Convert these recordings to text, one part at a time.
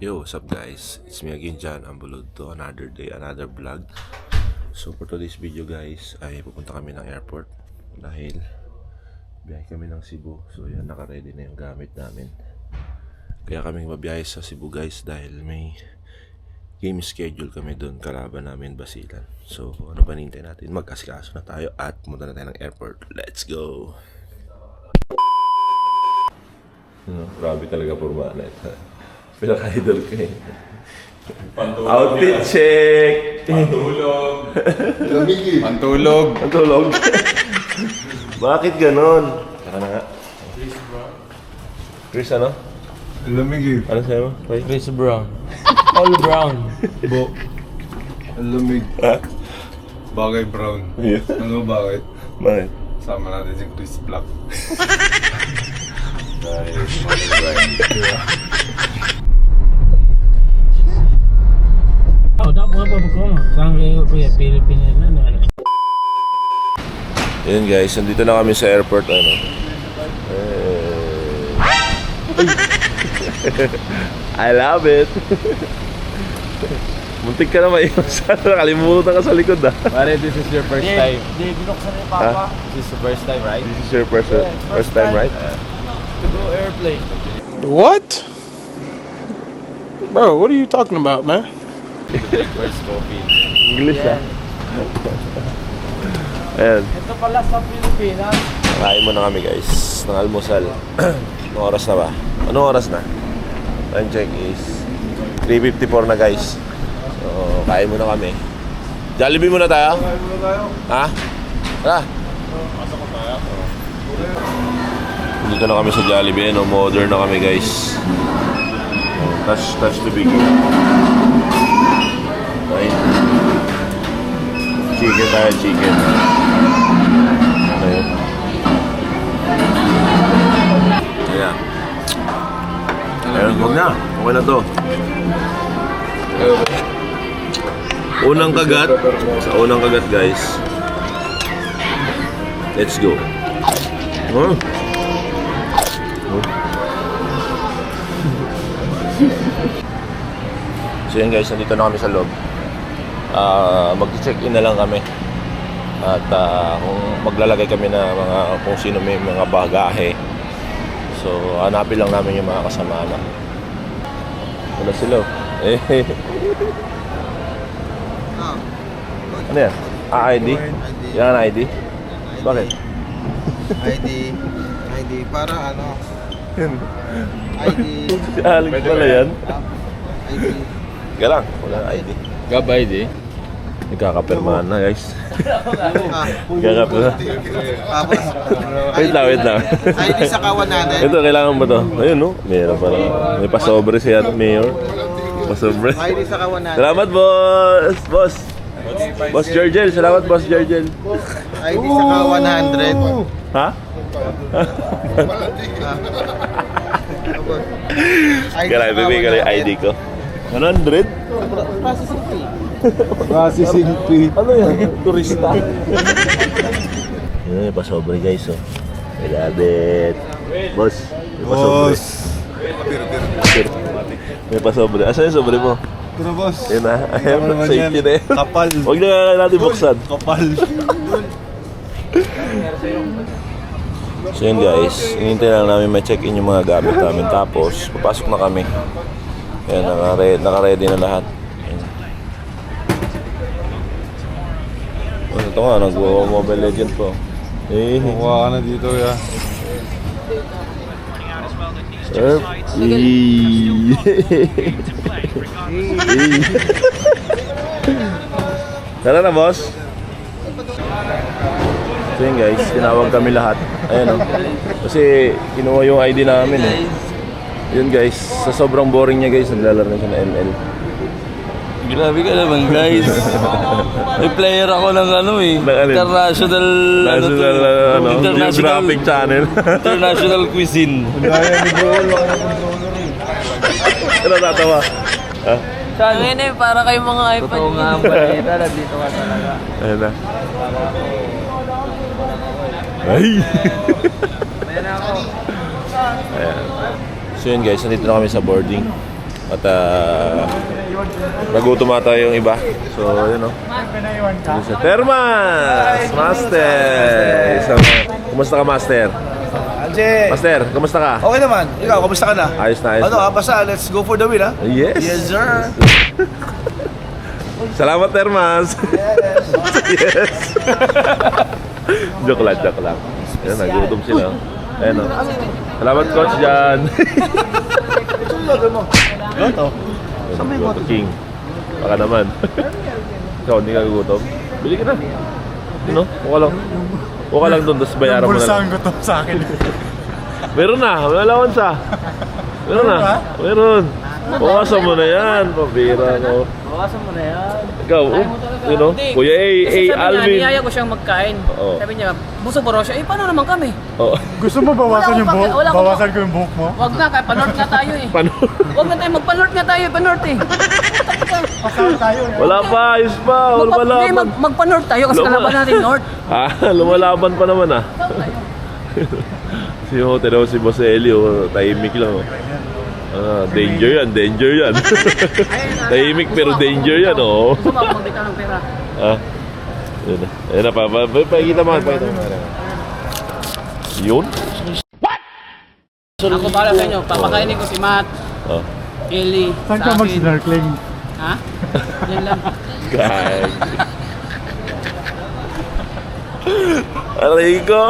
Yo, what's up guys? It's me again, John Ambulod to another day, another vlog. So for today's video guys, ay pupunta kami ng airport dahil biyahe kami ng Cebu. So yan, naka-ready na yung gamit namin. Kaya kaming mabiyahe sa Cebu guys dahil may game schedule kami doon, kalaban namin Basilan. So ano ba nintay natin? Mag-asikaso na tayo at pumunta na tayo ng airport. Let's go! Grabe talaga purmana ito. Pinaka-idol ko eh. Outfit check! Pantulog. Pantulog! Pantulog! Bakit ganon? Saka na nga. Chris ano? Lamig eh. Ano sa'yo mo? Chris Brown. All brown. Lamig. Ha? Bagay brown. Yeah. Ano bakit? Bakit? Sama natin si Chris Black. Oh, dapat apa berkong? Sampai Pilipinas na. Yun guys, nandito na kami sa airport. Ano? I love it! Muntik ka na maiwan sa nakalimutan ka sa likod ah. Pare, this is your first time. Di binuksan ni Papa. This is the first time, right? This is your first time, right? To go airplane. What? Bro, what are you talking about, man? First coffee. English ah. Ayan, Ito pala sa Pilipinas. kain muna kami guys ng almusal. Anong oras na ba? Anong oras na? Time check is 3:54 na guys. So, kain muna kami. Jollibee muna tayo? Ha? Tara! Dito na kami sa Jollibee, no? Modern na kami guys. Touch to begin. Okay. Chicken tayo, chicken. Okay. Ayan. Ayun, huwag na. Okay na to. Unang kagat. Sa unang kagat guys. Let's go. Huh? So yun guys, nandito na kami sa loob. Mag-check-in na lang kami. At kung maglalagay kami na mga kung sino may mga bagahe. So hanapin lang namin yung mga kasama na. Wala sila. Eh. Ano yan? ID? Yan ang ID? Bakit? ID para ano? ID. Si Alex pala yan. ID. Kaya lang, wala ID. Gab ID? Nagkakapirmahan na guys. Ah, Nagkakapirmahan. tapos Wait lang. ID sa kawan natin. Ito, kailangan ba to? Ayun no, meron pala. May pasobre siya, Mayor. Pasobre. ID sa kawan natin. Salamat boss! Boss! Boss Jergel, salamat boss Jergel. ID sa kawan 100. Ha? Kaya ibibigay ko yung ID ko. 100? Processing fee. Processing fee. Ano yan? Turista. Yun, may pasobre guys oh. I love it. Boss, may pasobre. May pasobre. Asan yung sobre mo? Ito na boss. Yun na. Ayan, Ano naman safety yan? na yun. Kapal. Huwag na natin buksan. Kapal. So yun guys, hinihintay lang namin ma-check-in yung mga gamit namin. Tapos, papasok na kami. Ayan, naka-ready na lahat. Ayan. Oh, ito nga, nag-Mobile Legend po. Eh, Kukuha ka na dito ya. sir. Tara na, boss. So yun guys, tinawag kami lahat. Ayan o. Kasi kinuha yung ID namin eh. Yun guys, sa sobrang boring niya guys, naglalaro na siya na ML. Grabe ka naman, guys. May player ako ng ano eh. Ng alin? International... Geographic channel. International cuisine. Gaya ni Joel. Ano tatawa? Ha? Ngayon eh, para kayong mga iPad. Totoo nga ang balita, nandito ka talaga. Ayan na. Ay! Ayan. So yun guys, nandito na kami sa boarding. At nagutom ata yung iba. So, yun o. Sa Termas! Master! Kumusta ka, Master? Anje, Master, kumusta ka? okay naman. Ikaw, kamusta ka na? Ayos na, ayos Ano, na. basta let's go for the win, ha? Yes! Yes, sir. Salamat, Termas! Yes! Joke lang, joke lang. Ayan, nagutom sila. Ayan o. Salamat, Coach Jan! Goto. Goto King. Baka naman. Ikaw, hindi ka gugutom? Bili ka na. Ano? Mukha lang. Mukha lang doon, tapos bayaran mo na lang. ko to sa akin. Meron na, may allowance ah. Meron na, meron. Bawasan mo na yan, pabira ko. Bawasan mo na yan. Ikaw, you know, Kuya A, Kasi sabi niya, Alvin. niyaya ko siyang magkain. Oo. Sabi niya, busog ba siya? Eh, paano naman kami? Oh. Gusto mo bawasan yung buhok? Wala akong- Bawasan ko yung buhok mo? Wag na, kaya pa-north nga tayo eh. Paano? Wag na tayo, magpa-north nga tayo, pa-north eh. Pasal tayo. Wala pa, ayos pa, lumalaban. Magpa-north tayo kasi kalaban natin north. Ah, lumalaban pa naman ah. Si Hotel si Boss Elio, tahimik lang oh. Ah, danger yan, danger yan. Tahimik pero danger yan oh. Gusto mo ako magbita ng pera? Ah. Yun na. Ayun na, pakikita mo. Pakikita mo. Yun? Ako para sa inyo, papakainin ko si Matt, Oh. Kelly, Saan ka sa akin. mag-snorkeling? Ha? Yan lang. God. Aray ko.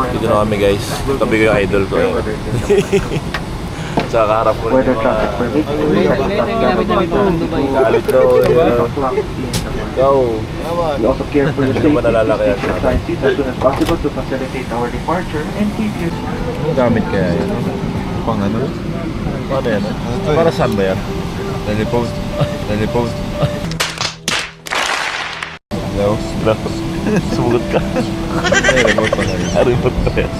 Dito na kami guys. Tabi ko yung idol ko. Sa kaharap ko rin yung mga galit daw. Ikaw. We also care for your Hindi mo safety. nalalaki yan. Exercise it as soon as possible to facilitate our departure and keep you Anong gamit kaya yun? Pang ano? Paano yan? Para saan ba yan? Telepost. Telepost. Hello? Sumugot ka. Ay, remote pa tayo. Remote pa yan.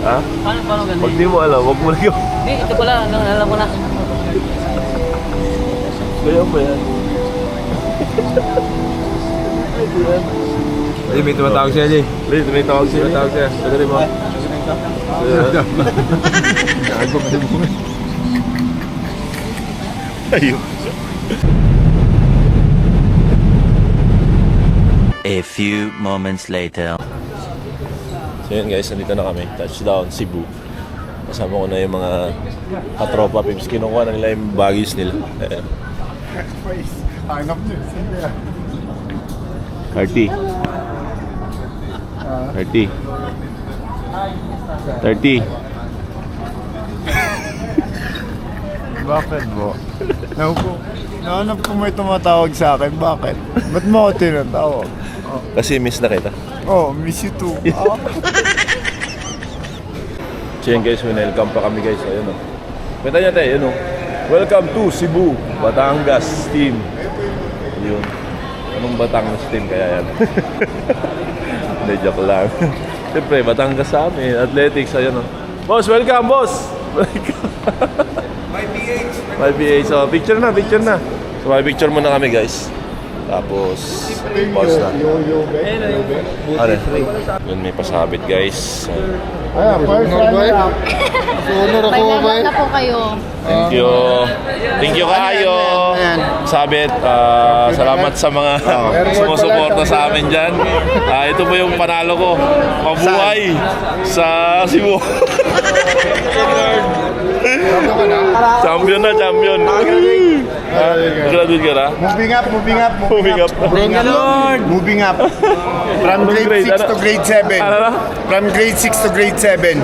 Ha? Paano ganun? Pag di mo alam, huwag mo na gawin. Hindi, ito pala, alam ko na. Kaya ba yan? Ay, may tumatawag siya, Jay. Wait, may tawag siya. Tumatawag siya. Sagarin mo. Ayun. A few moments later. So yun guys, nandito na kami. Touchdown, Cebu. Kasama ko na yung mga katropa pips. Kinukuha na nila yung baggage nila. Hanap niyo. Sino yan? Thirty. 30. Bakit mo? Nahanap ko may tumatawag sa akin. Bakit? Ba't mo ako tinatawag? Kasi miss na kita. Oh, miss you too. So yun guys, welcome pa kami guys. Ayun o. Kita niya tayo, yun o. Welcome to Cebu, Batangas team. Yun. Anong Batangas team kaya yan? Hindi, joke lang. Siyempre, Batangas sa amin. Athletics, ayun o. Boss, welcome boss! Welcome. My PH. So, picture na. So, may picture muna kami guys. Tapos, pause na. Ano? Yun, may pasabit guys. Pailan na po kayo. Thank you kayo. Sabit, salamat sa mga sumusuporta sa amin dyan. Ito po yung panalo ko. Mabuhay sa Cebu. Champion na, champion. Graduate ka na? Moving up. Moving up. From grade 6 to grade 7. Ano na? From grade 6 to grade 7.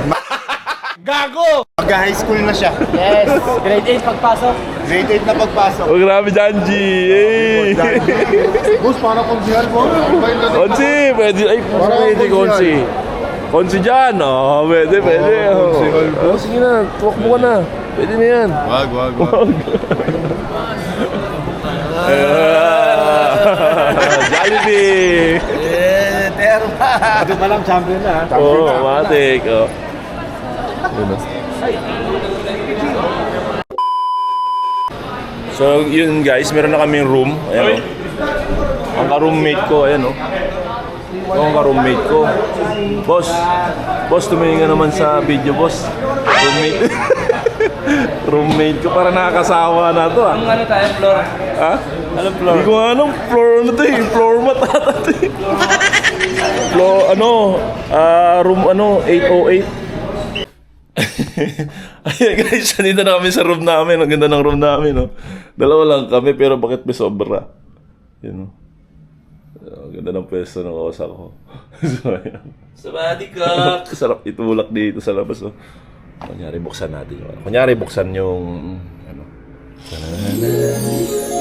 Gago! Mag-high school na siya. Yes, grade 8 pagpasok. Grade 8 na pagpasok. Oh, grabe, Janji. Hey. Boss, para kung siya mo. Konsi, pwede. Ay, pwede, Konsi. Konsi dyan. Oh, pwede. Oh, sige na, tuwak mo ka na. Pwede na yan. Wag. Jollibee! Ito pa lang champion na. Oo, matik. Oh. Yun na. So So yun guys, meron na kaming room. Ayan o. Ang ka-roommate ko, ayan o. Ito ang ka-roommate ko. Boss, tumingin ka naman sa video, boss. Roommate. Roommate ko, para nakakasawa na to ah. Ang ano tayo, floor? Ha? Anong floor? Hindi ko nga alam, floor ano to eh. Floor mat ata to eh. Floor, room 808. Ayan guys, nandito na kami sa room namin. Ang ganda ng room namin, no? Dalawa lang kami, pero bakit may sobra? Yun, no? Ang ganda ng pwesto ng kawasak ko. So, ayan. Sabadi ka! Sarap itulak dito sa labas, no? Kunyari, buksan natin yung ano. Kunyari, buksan yung ano.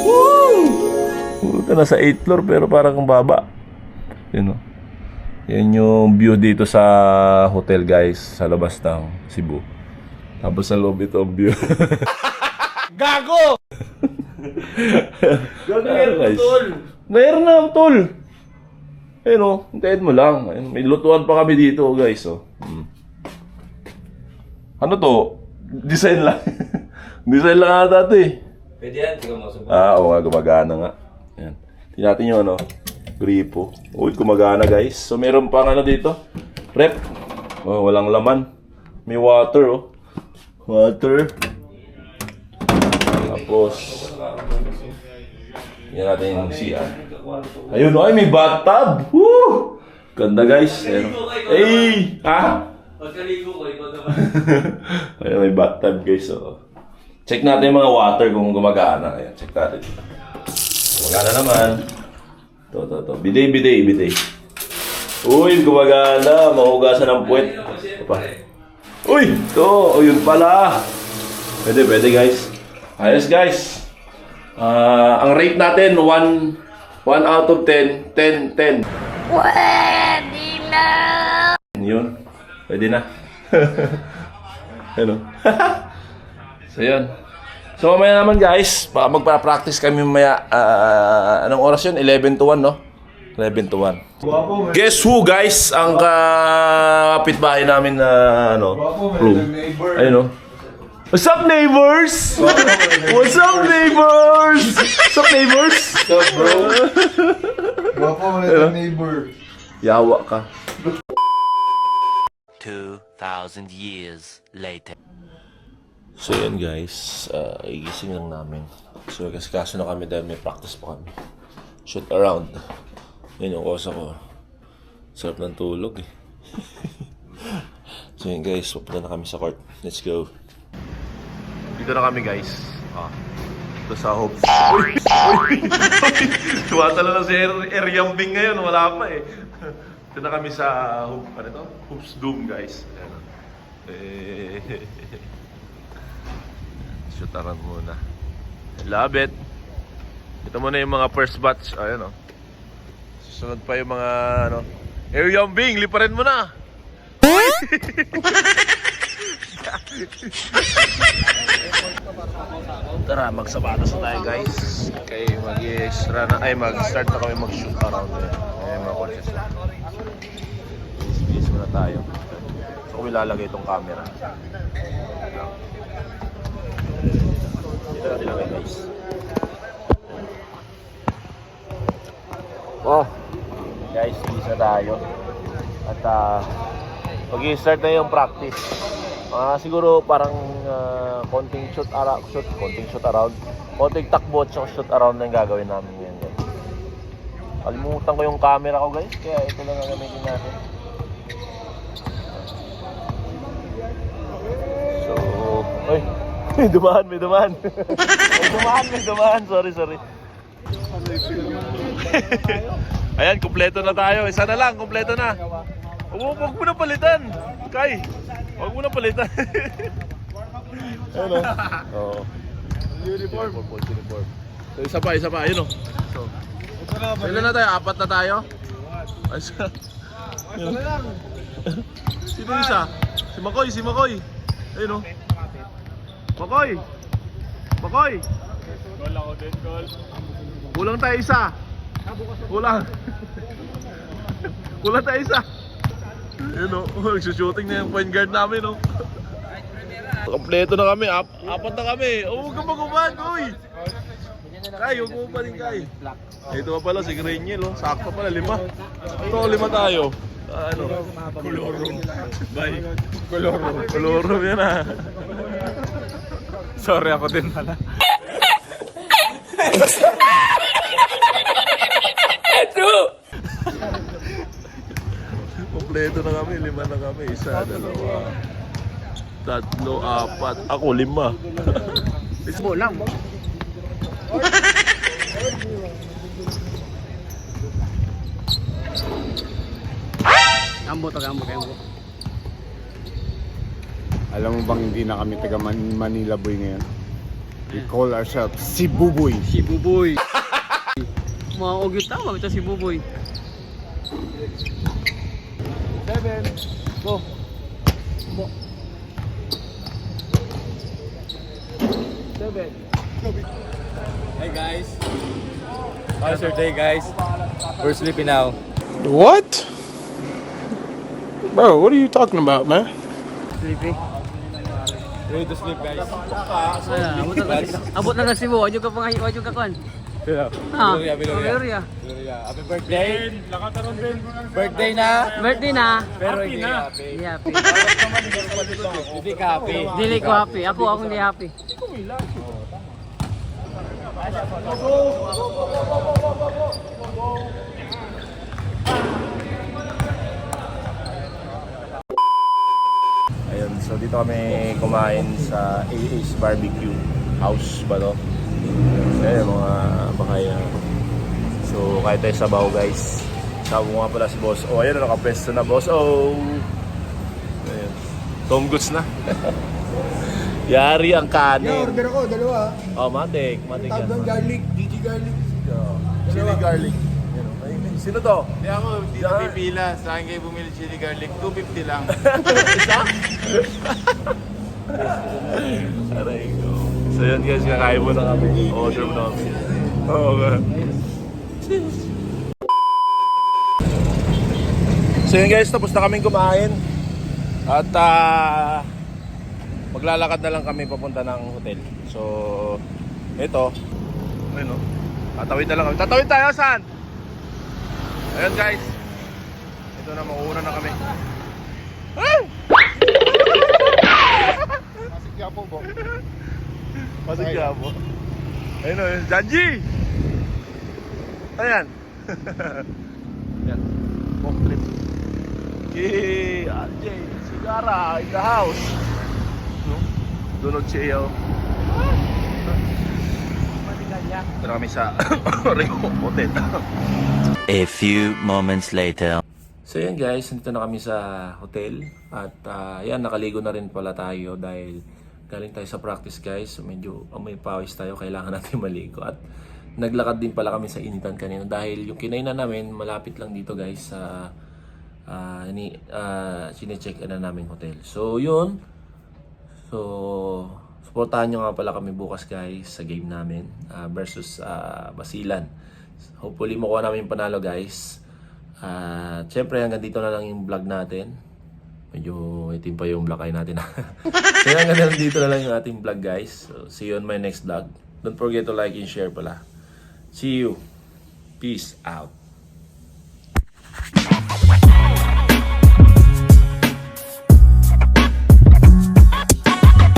Woo! Ito, nasa 8th floor, pero parang ang baba. Yun, no? Yan yung view dito sa hotel guys, sa labas ng Cebu. Tapos sa loob ito ang view. Gago! Guys. Mayroon na tol. Ayun o, hintayin mo lang. Ayun, may lutuan pa kami dito guys. Oh. Ano to? Design lang. Design lang ata ito eh. Pwede yan, tingnan mo sa Oo nga, gumagana nga. Ayan. Tingnan natin yung ano. Gripo. Uy, gumagana guys. So meron pang ano dito. Rep. Oh, walang laman. May water oh. Water. Tapos yan natin yung CR. Ayun oh, ay may bathtub. Woo! Ganda guys. Ayun. Hey! Ha? Pagkaligo ko, ikaw naman. Ayun, may bathtub guys. Oh. Check natin yung mga water kung gumagana. Ayan, check natin. Gumagana naman. To. Bidet. Uy, gumagana. Mahugasan ng puwet. Uy! Ito. O, yun pala. Pwede guys. Ayos guys. Ang rate natin, 1 out of 10. 10. Pwede na! Yun. Pwede na. Ano? So, yun. So, mamaya naman guys, baka magpa-practice kami mamaya. Anong oras yun? 11 to 1, no? 11 to 1. Guess who guys? Ang kapitbahay namin na room. Ayun, no? What's up, neighbors? What's up, neighbors? What's up, neighbors? What's up, bro? Gwapo mo na neighbor. Yawa ka. 2,000 years later. So yun guys, igising lang namin. So kaso na kami dahil may practice pa kami. Shoot around. Yun yung kosa ko. Sarap ng tulog eh. So yun guys, pupunta na kami sa court. Let's go. Dito na kami guys. Ito sa Hopes. Uy! Tumatala na si Eryambing ngayon. Wala pa eh. Ito na kami sa Hoops Doom guys. Shoot around muna. Love it. Ito muna yung mga first batch. Ayan o. Susunod pa yung mga Eryambing, liparin mo na! Tara, magsabatos na tayo guys. Okay, mag-start na kami mag-shoot around. Ayan mga coaches. Bilis muna tayo. So kung ilalagay itong camera. Dito natin lagay guys. Oh, guys, bilis na tayo. At mag-start na yung practice. Siguro parang konting shoot around, konting takbo at shoot around na yung gagawin namin ngayon guys. Kalimutan ko yung camera ko guys, kaya ito lang ang gamitin natin. So, ay, may dumaan. may dumaan, sorry. Ayan, kumpleto na tayo. Isa na lang, kumpleto na. Huwag mo na palitan, Kai. Huwag mo na palitan. Ano? Oo. Uniform. So, isa pa. Ayun o. So, ilan na tayo? 4 na tayo? Ayos ka. Sino isa? Si Makoy. Ayun o. Makoy. Call ako din, call. Kulang tayo isa. Kulang tayo isa. Yun o, nagsushooting na yung point guard namin o. Kompleto na kami, 4 na kami. Huwag kang magubad, uy! Kay, huwag mo pa rin, Kay. Ito pa pala, si Greniel, oh. Sakto pala, 5. Ito, 5 tayo. Ano? Kolorum. Bye. Kolorum yan, ah. Sorry, ako din pala. Kompleto na kami, 5 na kami. 1, 2, 3, 4. Ako, 5. Isbo lang. Gambo to, gambo. Alam mo bang hindi na kami taga Manila Boy ngayon? We call ourselves Cebu Boy. Si Buboy. Mga ugyot tawag ito si Buboy. 7. Go. Hey guys. How's your day, guys? We're sleeping now. What? Bro, what are you talking about, man? Sleepy. Ready to sleep, guys. Abot na lang si Bo. Wadyo ka kuan. Ha? Biloria. Happy birthday. Birthday na. Birthday na. Pero hindi Hindi happy. Hindi ka happy. Dili ko happy. Ako hindi happy. Ayun, so dito kami kumain sa AA's Barbecue House ba to? Ayun, mga bakaya. So, kahit tayo sabaw, guys. Sabaw nga pala si Boss. Oh, ayun, nakapresto na, Boss. Oh! Ayun. Tom Goods na. Yari ang kanin. Order ako, 2. Oh, matik. Matik yan. Garlic, GG garlic. Chili garlic. Ayun, oh. Ay, sino to? Hindi ako, hindi na pipila. Sa akin kayo bumili chili garlic. 250 lang. Isa? Aray ko. So yun guys, kakain muna kami. Order mo na kami. Oo nga. So yun guys, tapos na kaming kumain. At maglalakad na lang kami papunta ng hotel. So, ito. Ayun o. Tatawid na lang kami. Tatawid tayo, saan? Ayun guys. Ito na, mauuna na kami. Ah! Sigapo po. Pasig ka po. Ayun o, Janji! Ayan. Ayan. Walk trip. Okay, RJ, Sigara in the house. No? Dunod siya. Ito na kami sa Rio Hotel. A few moments later. So yan guys, nandito na kami sa hotel. At yan, nakaligo na rin pala tayo dahil galing tayo sa practice guys. So medyo may pawis tayo, kailangan natin maligo. At naglakad din pala kami sa initan kanina dahil yung kinainan namin malapit lang dito guys sa sinecheck na namin hotel. So yun. So supportahan nyo nga pala kami bukas guys sa game namin versus Basilan. Hopefully makuha namin yung panalo guys. Siyempre hanggang dito na lang yung vlog natin. Medyo itim pa yung black eye natin. So hanggang dito na lang yung ating vlog guys. So, see you on my next vlog. Don't forget to like and share pala. See you. Peace out.